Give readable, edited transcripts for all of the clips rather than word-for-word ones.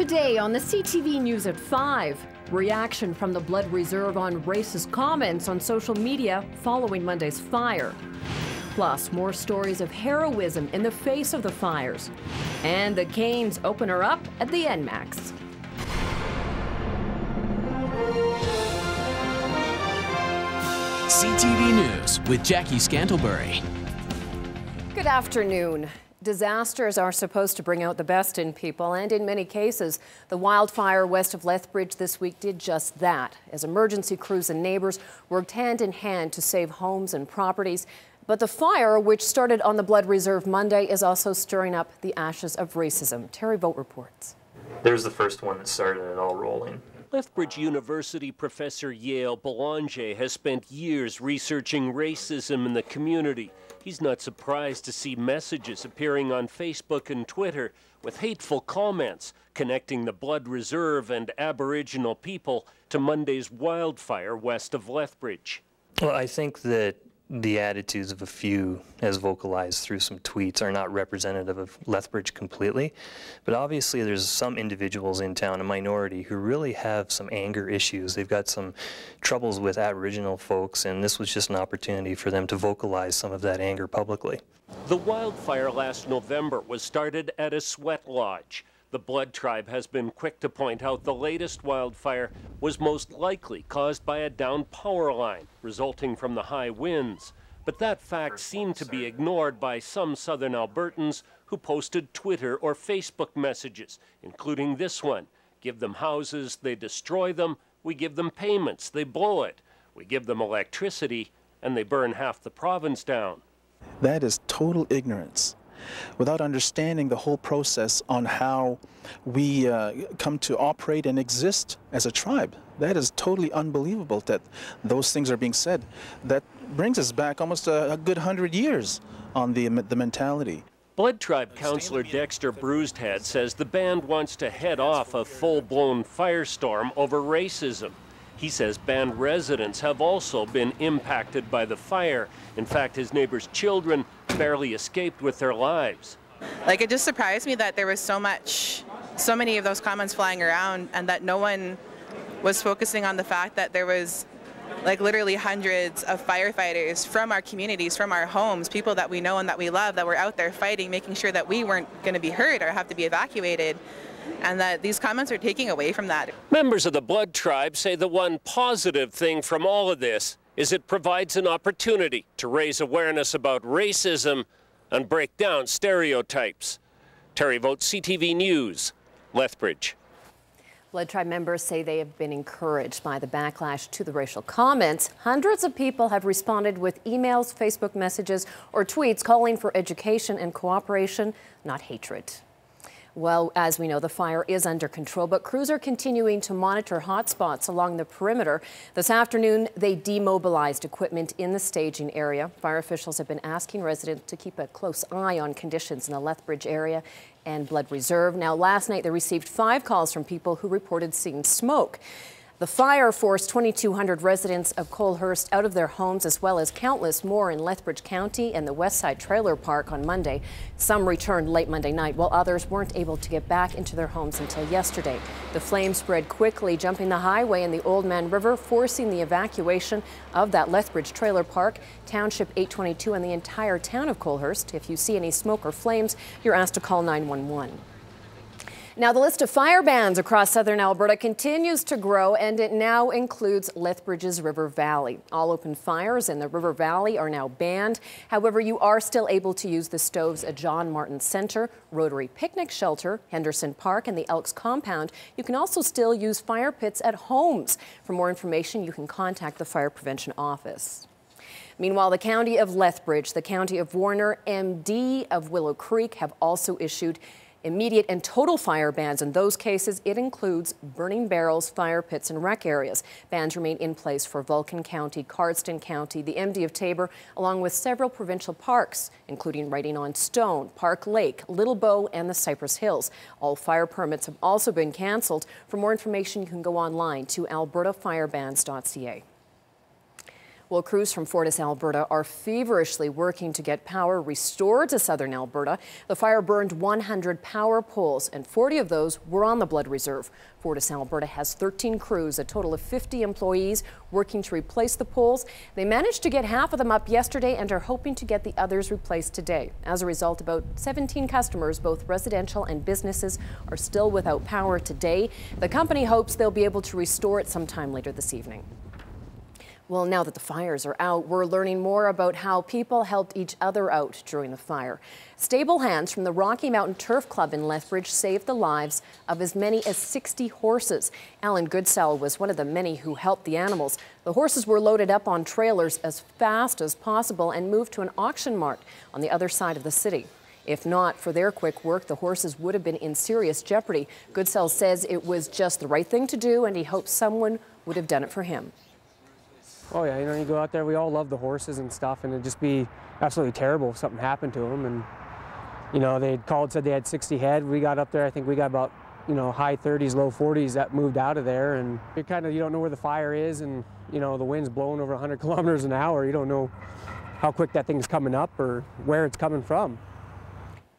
Today on the CTV News at 5, reaction from the Blood Reserve on racist comments on social media following Monday's fire. Plus, more stories of heroism in the face of the fires. And the Canes opener up at the NMAX. CTV News with Jackie Scantlebury. Good afternoon. Disasters are supposed to bring out the best in people, and in many cases, the wildfire west of Lethbridge this week did just that, as emergency crews and neighbors worked hand in hand to save homes and properties. But the fire, which started on the Blood Reserve Monday, is also stirring up the ashes of racism. Terry Vogt reports. There's the first one that started it all rolling. Lethbridge University professor Yale Belanger has spent years researching racism in the community. He's not surprised to see messages appearing on Facebook and Twitter with hateful comments connecting the Blood Reserve and Aboriginal people to Monday's wildfire west of Lethbridge. Well, I think that the attitudes of a few, as vocalized through some tweets, are not representative of Lethbridge completely. But obviously there's some individuals in town, a minority, who really have some anger issues. They've got some troubles with Aboriginal folks, and this was just an opportunity for them to vocalize some of that anger publicly. The wildfire last November was started at a sweat lodge. The Blood Tribe has been quick to point out the latest wildfire was most likely caused by a downed power line resulting from the high winds. But that fact seemed to be ignored by some southern Albertans who posted Twitter or Facebook messages, including this one. Give them houses, they destroy them. We give them payments, they blow it. We give them electricity, and they burn half the province down. That is total ignorance, without understanding the whole process on how we come to operate and exist as a tribe. That is totally unbelievable that those things are being said. That brings us back almost a good 100 years on the mentality. Blood Tribe councillor Dexter Bruised-Head says the band wants to head off a full-blown firestorm over racism. He says band residents have also been impacted by the fire. In fact, his neighbor's children barely escaped with their lives. It just surprised me that there was so many of those comments flying around, and that no one was focusing on the fact that there was literally hundreds of firefighters from our communities, from our homes, people that we know and that we love, that were out there fighting, making sure that we weren't going to be hurt or have to be evacuated. And that these comments are taking away from that. Members of the Blood Tribe say the one positive thing from all of this is it provides an opportunity to raise awareness about racism and break down stereotypes. Terry Vogt, CTV News, Lethbridge. Blood Tribe members say they have been encouraged by the backlash to the racial comments. Hundreds of people have responded with emails, Facebook messages, or tweets calling for education and cooperation, not hatred. Well, as we know, the fire is under control, but crews are continuing to monitor hotspots along the perimeter. This afternoon, they demobilized equipment in the staging area. Fire officials have been asking residents to keep a close eye on conditions in the Lethbridge area and Blood Reserve. Now, last night, they received 5 calls from people who reported seeing smoke. The fire forced 2,200 residents of Colehurst out of their homes, as well as countless more in Lethbridge County and the Westside Trailer Park on Monday. Some returned late Monday night, while others weren't able to get back into their homes until yesterday. The flames spread quickly, jumping the highway and the Old Man River, forcing the evacuation of that Lethbridge Trailer Park, Township 822, and the entire town of Colehurst. If you see any smoke or flames, you're asked to call 911. Now, the list of fire bans across southern Alberta continues to grow, and it now includes Lethbridge's River Valley. All open fires in the River Valley are now banned. However, you are still able to use the stoves at John Martin Centre, Rotary Picnic Shelter, Henderson Park, and the Elks Compound. You can also still use fire pits at homes. For more information, you can contact the Fire Prevention Office. Meanwhile, the County of Lethbridge, the County of Warner, MD of Willow Creek have also issued immediate and total fire bans. In those cases, it includes burning barrels, fire pits, and rec areas. Bans remain in place for Vulcan County, Cardston County, the MD of Taber, along with several provincial parks, including Writing on Stone, Park Lake, Little Bow, and the Cypress Hills. All fire permits have also been canceled. For more information, you can go online to albertafirebans.ca. Well, crews from Fortis, Alberta are feverishly working to get power restored to southern Alberta. The fire burned 100 power poles, and 40 of those were on the blood reserve. Fortis, Alberta has 13 crews, a total of 50 employees working to replace the poles. They managed to get half of them up yesterday and are hoping to get the others replaced today. As a result, about 17 customers, both residential and businesses, are still without power today. The company hopes they'll be able to restore it sometime later this evening. Well, now that the fires are out, we're learning more about how people helped each other out during the fire. Stable hands from the Rocky Mountain Turf Club in Lethbridge saved the lives of as many as 60 horses. Alan Goodsell was one of the many who helped the animals. The horses were loaded up on trailers as fast as possible and moved to an auction mart on the other side of the city. If not for their quick work, the horses would have been in serious jeopardy. Goodsell says it was just the right thing to do, and he hopes someone would have done it for him. Oh yeah, you go out there, we all love the horses and stuff, and it'd just be absolutely terrible if something happened to them. And, they had called, said they had 60 head. We got up there, I think we got about, high 30s, low 40s that moved out of there. And you don't know where the fire is, and, the wind's blowing over 100 kilometers an hour. You don't know how quick that thing's coming up or where it's coming from.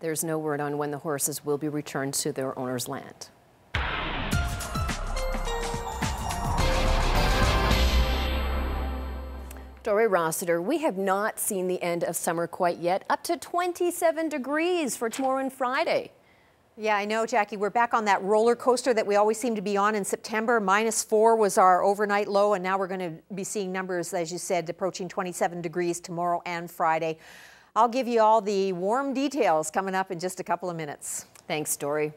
There's no word on when the horses will be returned to their owner's land. Dory Rossiter, we have not seen the end of summer quite yet. Up to 27 degrees for tomorrow and Friday. Yeah, I know, Jackie. We're back on that roller coaster that we always seem to be on in September. -4 was our overnight low, and now we're going to be seeing numbers, as you said, approaching 27 degrees tomorrow and Friday. I'll give you all the warm details coming up in just a couple of minutes. Thanks, Dory.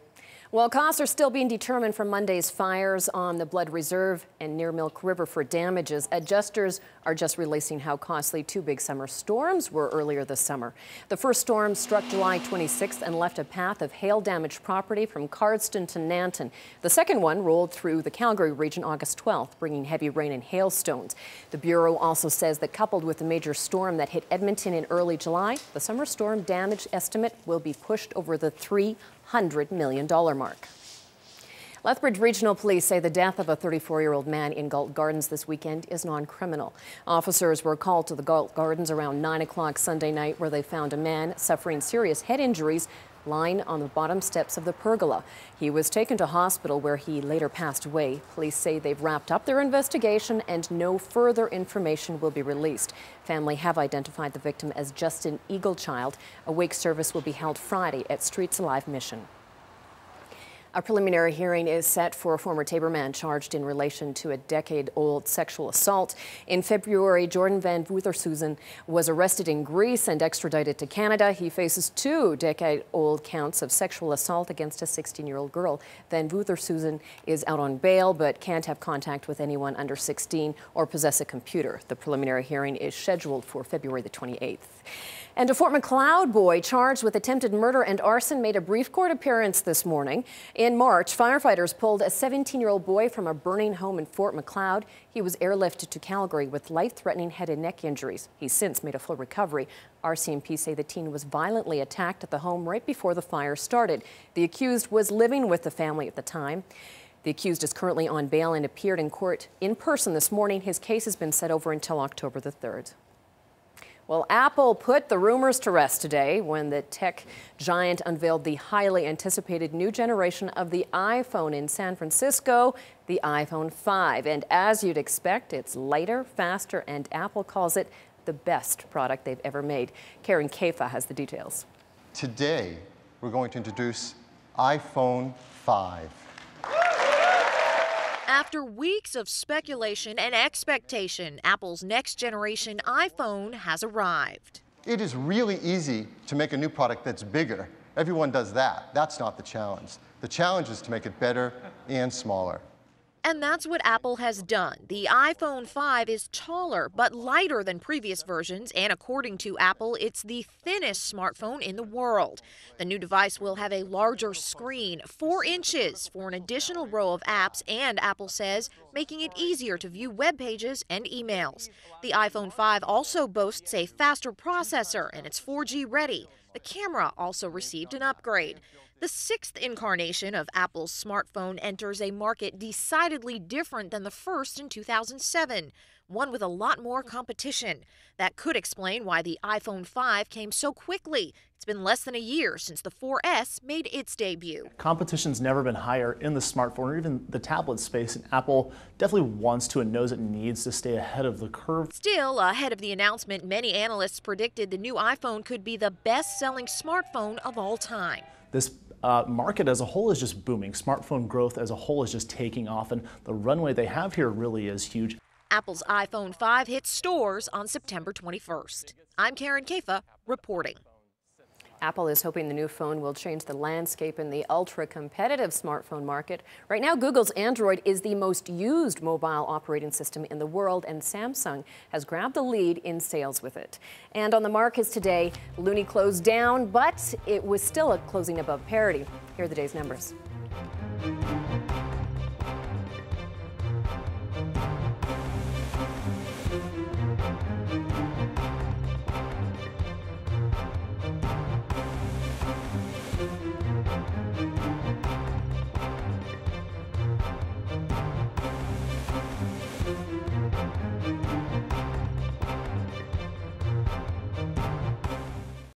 Well, costs are still being determined from Monday's fires on the Blood Reserve and near Milk River for damages. Adjusters are just releasing how costly 2 big summer storms were earlier this summer. The first storm struck July 26th and left a path of hail-damaged property from Cardston to Nanton. The second one rolled through the Calgary region August 12th, bringing heavy rain and hailstones. The Bureau also says that coupled with the major storm that hit Edmonton in early July, the summer storm damage estimate will be pushed over the $300 million mark. Lethbridge Regional Police say the death of a 34-year-old man in Galt Gardens this weekend is non-criminal. Officers were called to the Galt Gardens around 9 o'clock Sunday night, where they found a man suffering serious head injuries lying on the bottom steps of the pergola. He was taken to hospital, where he later passed away. Police say they've wrapped up their investigation and no further information will be released. Family have identified the victim as Justin Eaglechild. A wake service will be held Friday at Streets Alive Mission. A preliminary hearing is set for a former Tabor man charged in relation to a decade-old sexual assault. In February, Jordan Van Woutersuzen was arrested in Greece and extradited to Canada. He faces 2 decade-old counts of sexual assault against a 16-year-old girl. Van Woutersuzen is out on bail but can't have contact with anyone under 16 or possess a computer. The preliminary hearing is scheduled for February the 28th. And a Fort Macleod boy charged with attempted murder and arson made a brief court appearance this morning. In March, firefighters pulled a 17-year-old boy from a burning home in Fort Macleod. He was airlifted to Calgary with life-threatening head and neck injuries. He's since made a full recovery. RCMP say the teen was violently attacked at the home right before the fire started. The accused was living with the family at the time. The accused is currently on bail and appeared in court in person this morning. His case has been set over until October the 3rd. Well, Apple put the rumors to rest today when the tech giant unveiled the highly anticipated new generation of the iPhone in San Francisco, the iPhone 5. And as you'd expect, it's lighter, faster, and Apple calls it the best product they've ever made. Karen Kefa has the details. Today, we're going to introduce iPhone 5. After weeks of speculation and expectation, Apple's next generation iPhone has arrived. It is really easy to make a new product that's bigger. Everyone does that. That's not the challenge. The challenge is to make it better and smaller. And that's what Apple has done. The iPhone 5 is taller but lighter than previous versions, and according to Apple, it's the thinnest smartphone in the world. The new device will have a larger screen, 4 inches, for an additional row of apps, and Apple says making it easier to view web pages and emails. The iPhone 5 also boasts a faster processor, and it's 4G ready. The camera also received an upgrade. The sixth incarnation of Apple's smartphone enters a market decidedly different than the first in 2007, one with a lot more competition. That could explain why the iPhone 5 came so quickly. It's been less than a year since the 4S made its debut. Competition's never been higher in the smartphone or even the tablet space, and Apple definitely wants to and knows it needs to stay ahead of the curve. Still, ahead of the announcement, many analysts predicted the new iPhone could be the best-selling smartphone of all time. This market as a whole is just booming. Smartphone growth as a whole is just taking off, and the runway they have here really is huge. Apple's iPhone 5 hits stores on September 21st. I'm Karen Kafa reporting. Apple is hoping the new phone will change the landscape in the ultra-competitive smartphone market. Right now, Google's Android is the most used mobile operating system in the world, and Samsung has grabbed the lead in sales with it. And on the markets today, Loonie closed down, but it was still closing above parity. Here are the day's numbers.